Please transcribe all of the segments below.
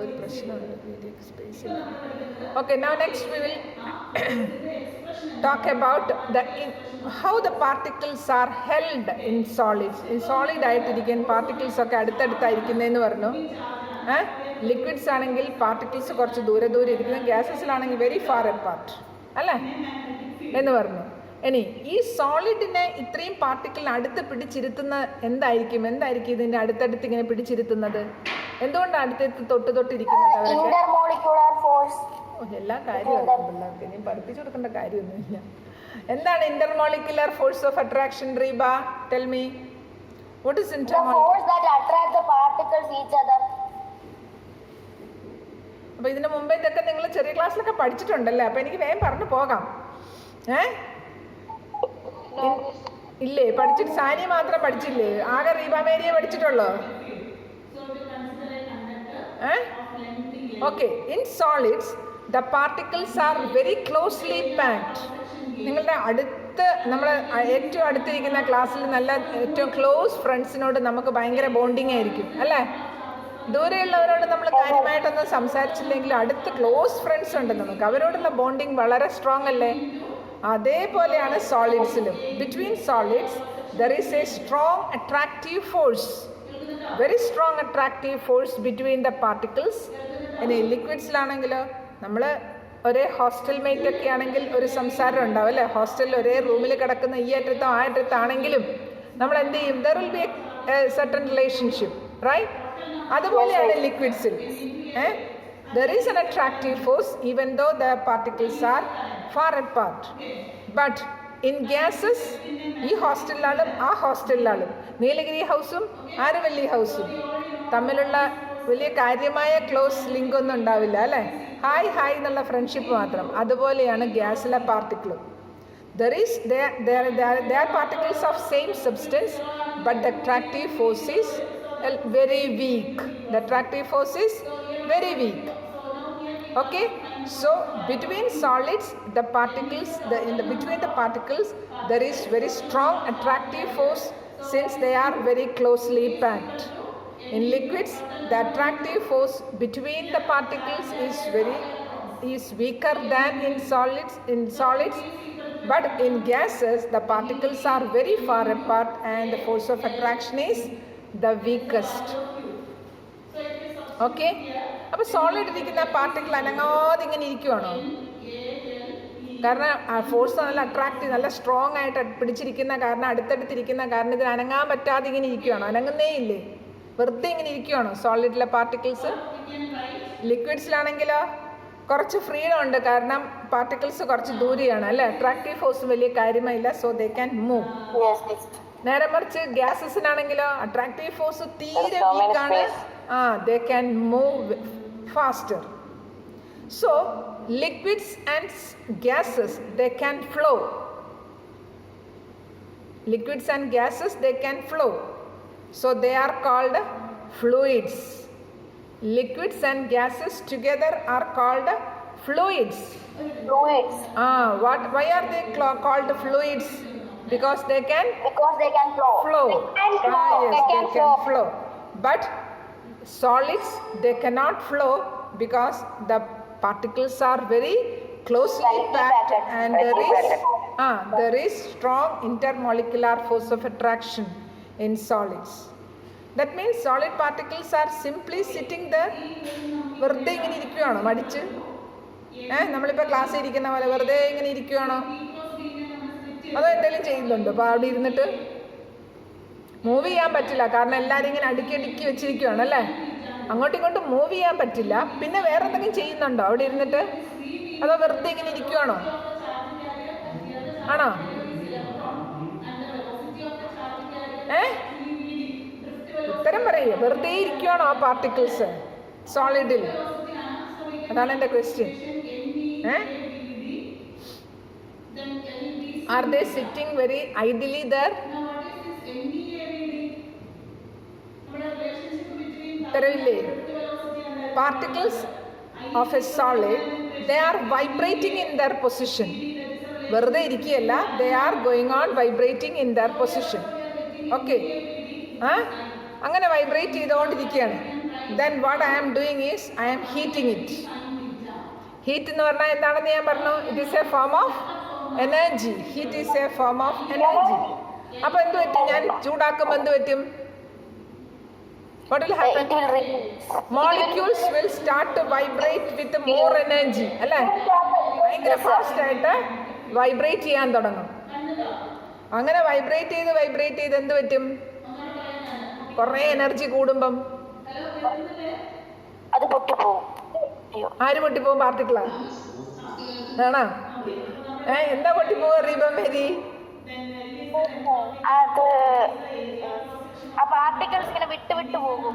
ഒരു പ്രശ്നമുണ്ട് സ്പേസിൽ. Okay, now next we will talk about how the particles are held in solids. In solid ആയിട്ടിരിക്കാൻ particles ഒക്കെ അടുത്തടുത്തായിരിക്കുന്നതെന്ന് പറഞ്ഞു. ലിക്വിഡ്സ് ആണെങ്കിൽ പാർട്ടിക്കിൾസ് കുറച്ച് ദൂരെ ദൂരെ ഇരിക്കുന്നു, ഗ്യാസസിലാണെങ്കിൽ വെരി ഫാർ അപ്പാർട്ട് അല്ലേ എന്ന് പറഞ്ഞു. ഇനി ഈ സോളിഡിനെ ഇത്രയും പാർട്ടിക്കിളിന് അടുത്ത് പിടിച്ചിരുത്തുന്ന എന്തായിരിക്കും ഇതിൻ്റെ അടുത്തടുത്ത് ഇങ്ങനെ പിടിച്ചിരുത്തുന്നത്? എന്തുകൊണ്ടാണ് അടുത്തടുത്ത് തൊട്ടിരിക്കുന്നത്? എല്ലാ കാര്യവും പിള്ളേർക്ക് ഇനി പഠിപ്പിച്ചു കൊടുക്കേണ്ട കാര്യമൊന്നുമില്ല. എന്താണ് intermolecular force of attraction? Reeba, tell me, what is അപ്പോൾ ഇതിന് മുമ്പേ ഇതൊക്കെ നിങ്ങൾ ചെറിയ ക്ലാസ്സിലൊക്കെ പഠിച്ചിട്ടുണ്ടല്ലേ? അപ്പോൾ എനിക്ക് വേഗം പറഞ്ഞു പോകാം. ഇല്ലേ? പഠിച്ചിട്ട് സാനിയ മാത്രം പഠിച്ചില്ലേ? ആകെ റീബ മേരിയെ പഠിച്ചിട്ടുള്ളോ? Okay, in solids the particles are very closely packed. നിങ്ങളുടെ നമ്മൾ ഏറ്റവും അടുത്തിരിക്കുന്ന ക്ലാസ്സിൽ നല്ല ഏറ്റവും ക്ലോസ് ഫ്രണ്ട്സിനോട് നമുക്ക് ഭയങ്കര ബോണ്ടിങ് ആയിരിക്കും അല്ലേ? ദൂരെയുള്ളവരോട് നമ്മൾ കാര്യമായിട്ടൊന്നും സംസാരിച്ചില്ലെങ്കിലും അടുത്ത് ക്ലോസ് ഫ്രണ്ട്സ് ഉണ്ട് നമുക്ക്, അവരോടുള്ള ബോണ്ടിങ് വളരെ സ്ട്രോങ് അല്ലേ? അതേപോലെയാണ് സോളിഡ്സിലും. Between solids there is a strong attractive force, very strong attractive force between the particles. ഇനി ലിക്വിഡ്സിലാണെങ്കിലോ, നമ്മൾ ഒരേ ഹോസ്റ്റൽ മേറ്റ് ഒക്കെ ആണെങ്കിൽ ഒരു സംസാരം ഉണ്ടാവും അല്ലേ? ഹോസ്റ്റലിൽ ഒരേ റൂമിൽ കിടക്കുന്ന ഈ അറ്റത്തോ ആ അറ്റത്താണെങ്കിലും നമ്മൾ എന്ത് ചെയ്യും? There will be a certain relationship, right? അതുപോലെയാണ് ലിക്വിഡ്സിൽ. There is an attractive force even though the particles are far apart. But in gases ഈ ഹോസ്റ്റലിലാളും ആ ഹോസ്റ്റലിലാളും, നീലഗിരി ഹൗസും ആരവല്ലി ഹൗസും തമ്മിലുള്ള വലിയ കാര്യമായ ക്ലോസ് ലിങ്ക് ഒന്നും ഉണ്ടാവില്ല അല്ലേ? ഹായ് ഹായ് എന്നുള്ള ഫ്രണ്ട്ഷിപ്പ് മാത്രം. അതുപോലെയാണ് ഗ്യാസിലെ പാർട്ടിക്കിളും. They are particles of same substance, but the attractive force is very weak. The attractive force is very weak. Okay, so between solids, the particles, between the particles, there is very strong attractive force since they are very closely packed. In liquids, the attractive force between the particles is weaker than in solids, but in gases the particles are very far apart and the force of attraction is the weakest. Okay, അപ്പോൾ solid ഇരിക്കുന്ന particle അനങ്ങാതെ ഇങ്ങനെ ഇരിക്കുവാണോ? കാരണം ആ force നല്ല attractive, നല്ല strong ആയിട്ട് പിടിച്ചിരിക്കുന്ന കാരണം, അടുത്തടുത്തിരിക്കുന്ന കാരണം ഇതിന് അനങ്ങാൻ പറ്റാതെ ഇങ്ങനെ ഇരിക്കുവാണോ? അനങ്ങുന്നേ ഇല്ലേ? വെറുതെ ഇങ്ങനെ ഇരിക്കുവാണോ സോളിഡിലെ പാർട്ടിക്കിൾസ്? ലിക്വിഡ്സിലാണെങ്കിലോ കുറച്ച് ഫ്രീഡം ഉണ്ട്, കാരണം പാർട്ടിക്കിൾസ് കുറച്ച് ദൂരെയാണ് അല്ലേ? അട്രാക്റ്റീവ് ഫോഴ്സ് വലിയ കാര്യമായില്ല, സോ ദേ ക്യാൻ മൂവ്. നേരെ മറിച്ച് ഗ്യാസസിനാണെങ്കിലോ അട്രാക്റ്റീവ് ഫോഴ്സ് തീരെ വീക്കാണ്, they can move faster. So liquids and gases they can flow. Liquids and gases, they can flow. So they are called fluids. Liquids and gases together are called fluids. Why are they called fluids? Because they can flow. Yes, they can flow. But solids, they cannot flow because the particles are very closely packed and there is strong intermolecular force of attraction in solids. That means solid particles are simply sitting there. വെറുതെ ഇങ്ങനെ ഇരിക്കുകയാണോ മടിച്ച്? നമ്മളിപ്പോൾ ക്ലാസ്സിൽ ഇരിക്കുന്ന പോലെ വെറുതെ ഇങ്ങനെ ഇരിക്കുകയാണോ? അതോ എന്തെങ്കിലും ചെയ്യുന്നുണ്ടോ? അപ്പോൾ അവിടെ ഇരുന്നിട്ട് മൂവ് ചെയ്യാൻ പറ്റില്ല, കാരണം എല്ലാവരും ഇങ്ങനെ അടുക്കി വെച്ചിരിക്കുകയാണ് അല്ലേ? അങ്ങോട്ടും ഇങ്ങോട്ടും മൂവ് ചെയ്യാൻ പറ്റില്ല. പിന്നെ വേറെ എന്തെങ്കിലും ചെയ്യുന്നുണ്ടോ അവിടെ ഇരുന്നിട്ട്? അതോ വെറുതെ ഇങ്ങനെ ഇരിക്കുകയാണോ? ആണോ? ഉത്തരം പറയുക. വെറുതെ ഇരിക്കുകയാണോ ആ പാർട്ടിക്കിൾസ് സോളിഡിൽ? അതാണ് എൻ്റെ question. Are they sitting very ideally there? ഉത്തരവില്ലേ? Particles of a solid, they are vibrating in their position. വെറുതെ ഇരിക്കുകയല്ല, they are going on vibrating in their position. Okay, അങ്ങനെ വൈബ്രേറ്റ് ചെയ്തുകൊണ്ടിരിക്കുകയാണ്. then what I am doing is I am heating it. Heat എന്ന് പറഞ്ഞാൽ എന്താണെന്ന് ഞാൻ പറഞ്ഞു. It is A form of energy. Heat is A form of energy. അപ്പോൾ എന്ത് പറ്റും? ഞാൻ ചൂടാക്കുമ്പോൾ എന്ത് പറ്റും? What will happen? Molecules will start to vibrate with more energy. അല്ലേ? ഭയങ്കര ഫാസ്റ്റ് ആയിട്ട് വൈബ്രേറ്റ് ചെയ്യാൻ തുടങ്ങും. അങ്ങനെ വൈബ്രേറ്റ് ചെയ്ത് എന്ത് പറ്റും? കുറേ എനർജി കൂടുമ്പം അത് പൊട്ടിപ്പോവും. ആര് പൊട്ടിപ്പോവും? പാർട്ടിക്കിളാ ആണോ? എന്താ പൊട്ടിപ്പോവുക റീബം മേരി? അത് പാർട്ടിക്കിൾസ് ഇങ്ങനെ വിട്ടു പോകും.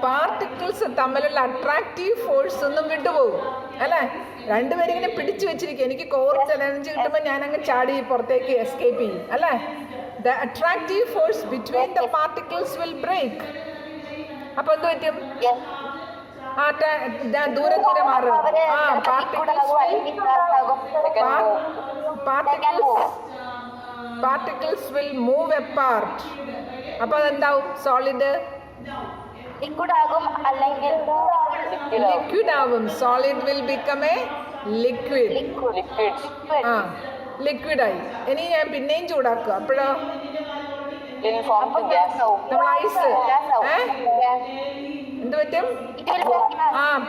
പാർട്ടിക്കിൾസ് തമ്മിലുള്ള അട്രാക്റ്റീവ് ഫോഴ്സ് ഒന്നും വിട്ടുപോകും അല്ലേ? രണ്ടുപേരും ഇങ്ങനെ പിടിച്ചു വെച്ചിരിക്കും. എനിക്ക് കുറച്ച് എനർജി കിട്ടുമ്പോൾ ഞാൻ അങ്ങ് ചാടി പുറത്തേക്ക് എസ്കേപ്പ് ചെയ്യും അല്ലേ? The attractive force between the particles will break. അപ്പൊ എന്ത് പറ്റും? ദൂരെ മാറും. Particles will move apart. അപ്പൊ അതെന്താവും? സോളിഡ് ലിക്വിഡ് ആകും, അല്ലെങ്കിൽ ലിക്വിഡ് ആവും. Solid will become a liquid. ലിക്വിഡായി. ഇനി ഞാൻ പിന്നെയും ചൂടാക്കുക. അപ്പോഴോ നമ്മൾ ഐസ് എന്ത് പറ്റും?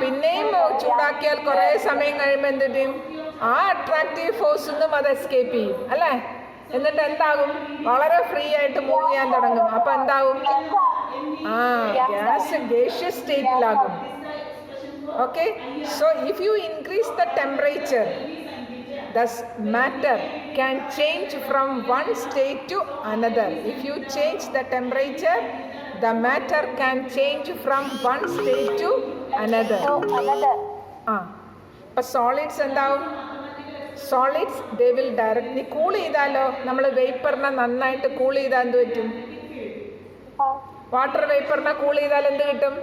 പിന്നെയും ചൂടാക്കിയാൽ കുറെ സമയം കഴിയുമ്പോൾ എന്ത് പറ്റും? ആ അട്രാക്റ്റീവ് ഫോഴ്സ് ഒന്നും അത് എസ്കേപ്പ് ചെയ്യും അല്ലേ? എന്നിട്ട് എന്താകും? വളരെ ഫ്രീ ആയിട്ട് മൂവ് ചെയ്യാൻ തുടങ്ങും. അപ്പൊ എന്താകും? ഗ്യാസ് ഗേഷ്യസ് സ്റ്റേറ്റിലാകും. Okay. So if you increase the temperature, thus matter can change from one state to another. If you change the temperature, the matter can change from one state to another. അപ്പോൾ solids എന്താവും? Solids they will directly cool ചെയ്താലോ? നമ്മൾ വേപ്പറിനെ നന്നായിട്ട് cool ചെയ്താൽ എന്ത് പറ്റും? Water വേപ്പറിനെ cool ചെയ്താൽ എന്ത് കിട്ടും?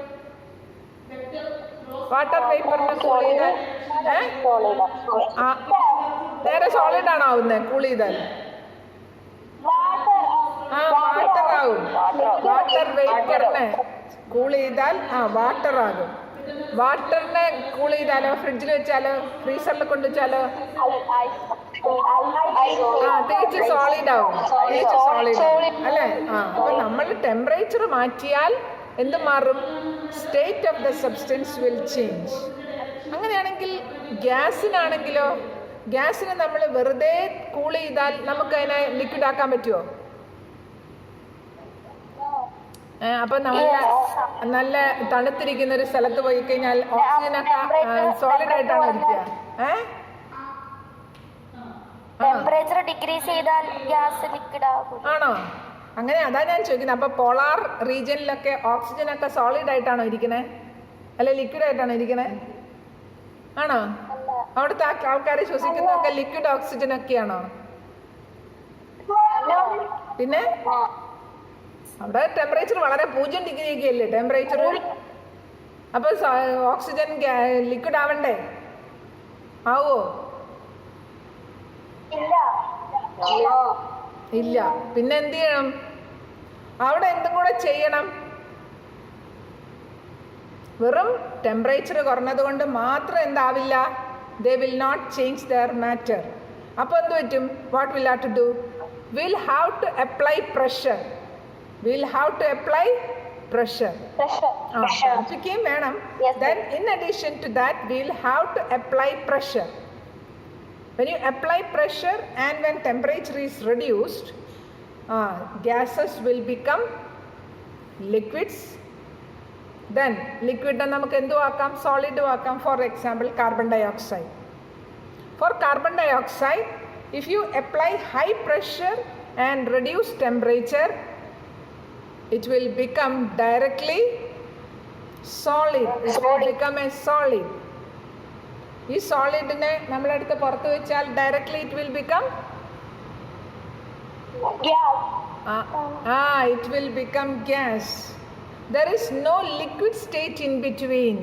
വാട്ടർ വേപ്പറിനെ കൂൾ ചെയ്താൽ നേരെ സോളിഡ് ആണോ ആവുന്നത്? കൂൾ ചെയ്താൽ വാട്ടർ ആവും. വാട്ടർ വേപ്പറിനെ കൂൾ ചെയ്താൽ വാട്ടർ ആകും. വാട്ടറിനെ കൂൾ ചെയ്താലോ? ഫ്രിഡ്ജിൽ വെച്ചാലോ? ഫ്രീസറിൽ കൊണ്ടുവച്ചാലോ? തിരിച്ച് സോളിഡ് ആവും. തിരിച്ച് സോളിഡ് അല്ലേ? അപ്പൊ നമ്മൾ ടെമ്പറേച്ചർ മാറ്റിയാൽ എന്ത് മാറും? State of the substance will change. അങ്ങനെയാണെങ്കിൽ ഗ്യാസിനാണെങ്കിലോ? ഗ്യാസിനെ നമ്മൾ വെറുതെ കൂൾ ചെയ്താൽ നമുക്ക് അതിനെ ലിക്വിഡ് ആക്കാൻ പറ്റുമോ? അപ്പം നമ്മൾ നല്ല തണുത്തിരിക്കുന്ന ഒരു സ്ഥലത്ത് പോയി കഴിഞ്ഞാൽ ഓക്സിജനൊക്കെ സോളിഡ് ആയിട്ടാണ് ഇരിക്കുക. ടെമ്പറേച്ചർ ഡിക്രീസ് ചെയ്താൽ ഗ്യാസ് ലിക്വിഡ് ആകും. ആണോ? അങ്ങനെ അതാ ഞാൻ ചോദിക്കുന്നത്. അപ്പൊ പോളാർ റീജിയനിലൊക്കെ ഓക്സിജനൊക്കെ സോളിഡ് ആയിട്ടാണോ ഇരിക്കണേ? അല്ലെ ലിക്വിഡ് ആയിട്ടാണോ ഇരിക്കണേ? ആണോ? അവിടുത്തെ ആൾക്കാർ ശ്വസിക്കുന്നതൊക്കെ ലിക്വിഡ് ഓക്സിജൻ ഒക്കെയാണോ? പിന്നെ അവിടെ ടെമ്പറേച്ചർ വളരെ 0 ഡിഗ്രി ഒക്കെ അല്ലേ ടെമ്പറേച്ചർ? അപ്പൊ ഓക്സിജൻ ലിക്വിഡ് ആവണ്ടേ? ആവോ? ഇല്ല. പിന്നെ എന്ത് ചെയ്യണം? അവിടെ എന്തും കൂടെ ചെയ്യണം. വെറും ടെമ്പറേച്ചർ കുറഞ്ഞത് കൊണ്ട് മാത്രം എന്താവില്ല? They will not change their matter. അപ്പോൾ എന്ത് പറ്റും? What will have to do? Will have to apply pressure. Will have to apply pressure. Pressure വേണം. Then in addition to that we will have to apply pressure. When you apply pressure and when temperature is reduced, gases will become liquids. Then liquid നമുക്ക് എന്തു ആക്കാം? solid ആക്കാം. For example carbon dioxide. For carbon dioxide, if you apply high pressure and reduce temperature, it will become directly solid. It will become a solid. ഈ സോളിഡിനെ നമ്മളെടുത്ത് പുറത്ത് വെച്ചാൽ directly it will become it will become gas. There is no liquid state in between.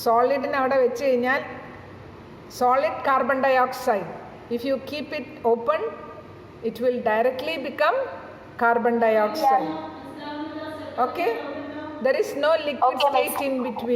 സോളിഡിനെ അവിടെ വെച്ച് കഴിഞ്ഞാൽ solid carbon dioxide, if you keep it open it will directly become carbon dioxide. Okay? There is no liquid Okay, miss. state in between.